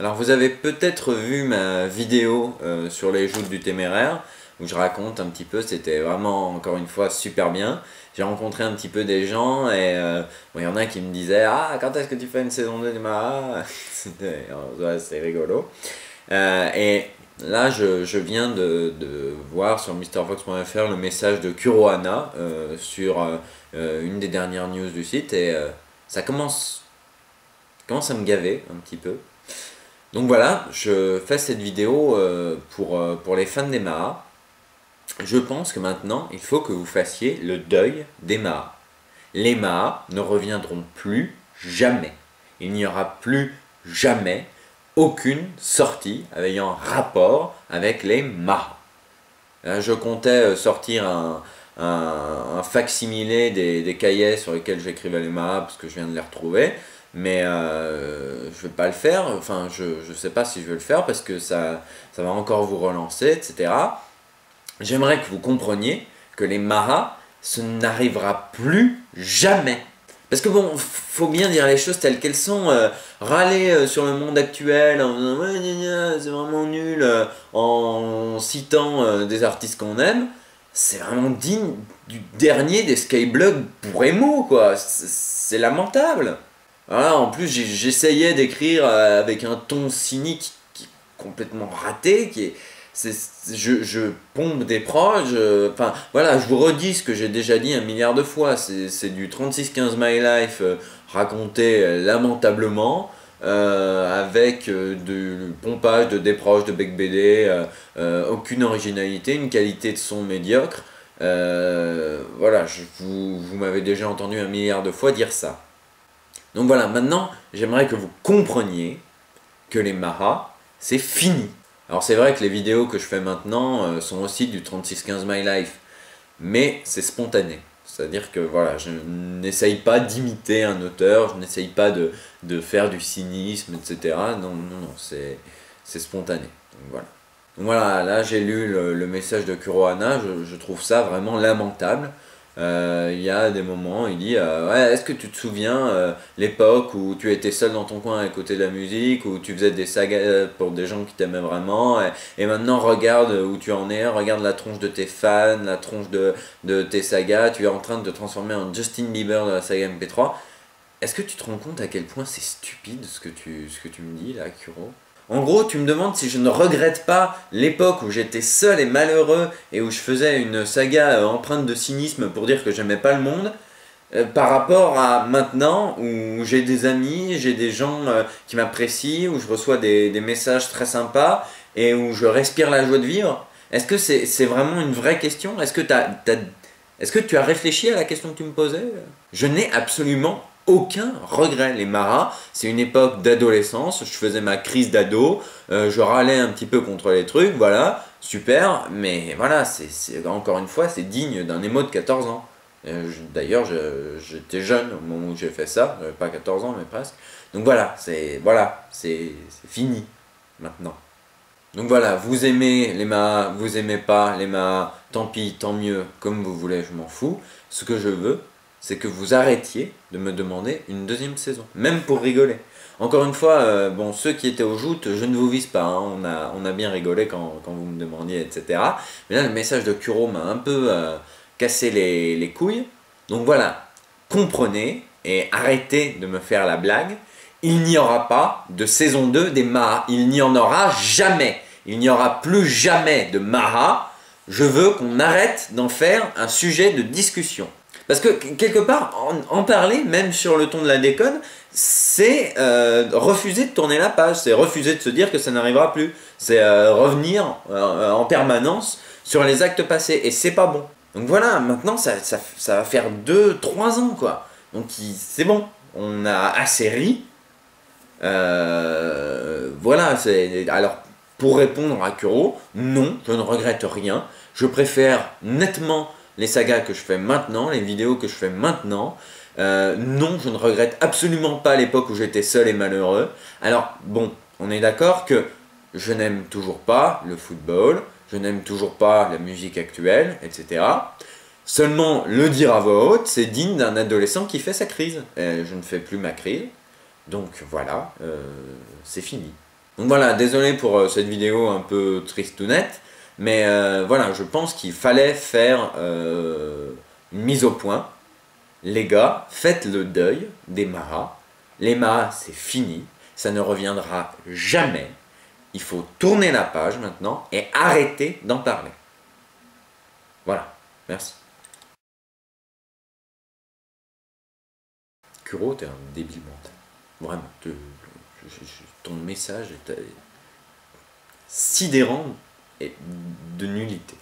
Alors vous avez peut-être vu ma vidéo sur les joutes du Téméraire où je raconte un petit peu, c'était vraiment encore une fois super bien. J'ai rencontré un petit peu des gens et bon, y en a qui me disaient «Ah, quand est-ce que tu fais une saison 2 du Marat?» Ouais, c'est rigolo. Et là je viens de voir sur MrVox.fr le message de Kurohana sur une des dernières news du site et ça commence à me gaver un petit peu. Donc voilà, je fais cette vidéo pour les fans des Marat. Je pense que maintenant, il faut que vous fassiez le deuil des Marat. Les Marat ne reviendront plus jamais. Il n'y aura plus jamais aucune sortie ayant rapport avec les Marat. Je comptais sortir un facsimilé des cahiers sur lesquels j'écrivais les Marat parce que je viens de les retrouver. Mais je vais pas le faire, enfin je sais pas si je vais le faire parce que ça va encore vous relancer, etc. J'aimerais que vous compreniez que les Marat, ce n'arrivera plus jamais. Parce que bon, faut bien dire les choses telles qu'elles sont, râler sur le monde actuel en disant ouais, c'est vraiment nul, en citant des artistes qu'on aime, c'est vraiment digne du dernier des skyblogs pour emo, quoi, c'est lamentable. Voilà, en plus j'essayais d'écrire avec un ton cynique qui est complètement raté, je pompe des proches, enfin voilà, je vous redis ce que j'ai déjà dit un milliard de fois, c'est du 3615 My Life raconté lamentablement, avec du pompage, de déproche, de bec BD, aucune originalité, une qualité de son médiocre. Voilà, vous m'avez déjà entendu un milliard de fois dire ça. Donc voilà, maintenant, j'aimerais que vous compreniez que les Marat, c'est fini. Alors c'est vrai que les vidéos que je fais maintenant sont aussi du 3615 My Life, mais c'est spontané. C'est-à-dire que voilà, je n'essaye pas d'imiter un auteur, je n'essaye pas de faire du cynisme, etc. Non, non, non, c'est spontané. Donc voilà, là j'ai lu le message de Kurohana, je trouve ça vraiment lamentable. Il y a des moments, il dit ouais, est-ce que tu te souviens l'époque où tu étais seul dans ton coin à écouter de la musique, où tu faisais des sagas pour des gens qui t'aimaient vraiment, et maintenant regarde où tu en es, regarde la tronche de tes fans, la tronche de tes sagas, tu es en train de te transformer en Justin Bieber de la saga MP3. Est-ce que tu te rends compte à quel point c'est stupide ce que tu me dis là, Kuro? En gros, tu me demandes si je ne regrette pas l'époque où j'étais seul et malheureux et où je faisais une saga empreinte de cynisme pour dire que j'aimais pas le monde, par rapport à maintenant où j'ai des amis, j'ai des gens qui m'apprécient, où je reçois des messages très sympas et où je respire la joie de vivre. Est-ce que c'est vraiment une vraie question? Est-ce que tu as réfléchi à la question que tu me posais? Je n'ai absolument aucun regret. Les Marat, c'est une époque d'adolescence, je faisais ma crise d'ado, je râlais un petit peu contre les trucs, voilà, super, mais voilà, encore une fois, c'est digne d'un émo de 14 ans. D'ailleurs, j'étais jeune au moment où j'ai fait ça, j'avais pas 14 ans, mais presque. Donc voilà, c'est fini, maintenant. Donc voilà, vous aimez les Marat, vous aimez pas les Marat, tant pis, tant mieux, comme vous voulez, je m'en fous. Ce que je veux, c'est que vous arrêtiez de me demander une deuxième saison, même pour rigoler. Encore une fois, bon, ceux qui étaient aux joutes, je ne vous vise pas, hein, on a bien rigolé quand vous me demandiez, etc. Mais là, le message de Kuro m'a un peu cassé les couilles. Donc voilà, comprenez et arrêtez de me faire la blague. Il n'y aura pas de saison 2 des Marat, il n'y en aura jamais. Il n'y aura plus jamais de Marat. Je veux qu'on arrête d'en faire un sujet de discussion. Parce que quelque part, en parler, même sur le ton de la déconne, c'est refuser de tourner la page, c'est refuser de se dire que ça n'arrivera plus, c'est revenir en permanence sur les actes passés, et c'est pas bon. Donc voilà, maintenant ça va faire 2-3 ans quoi, donc c'est bon, on a assez ri. Voilà, alors pour répondre à Kuro, non, je ne regrette rien, je préfère nettement les sagas que je fais maintenant, les vidéos que je fais maintenant. Non, je ne regrette absolument pas l'époque où j'étais seul et malheureux. Alors, bon, on est d'accord que je n'aime toujours pas le football, je n'aime toujours pas la musique actuelle, etc. Seulement, le dire à voix haute, c'est digne d'un adolescent qui fait sa crise. Je ne fais plus ma crise, donc voilà, c'est fini. Donc voilà, désolé pour cette vidéo un peu tristounette, mais voilà, je pense qu'il fallait faire une mise au point. Les gars, faites le deuil des maras. Les maras, c'est fini, ça ne reviendra jamais. Il faut tourner la page maintenant et arrêter d'en parler. Voilà, merci. Kuro, t'es un débile mental. Vraiment, ton message est sidérant et de nullité.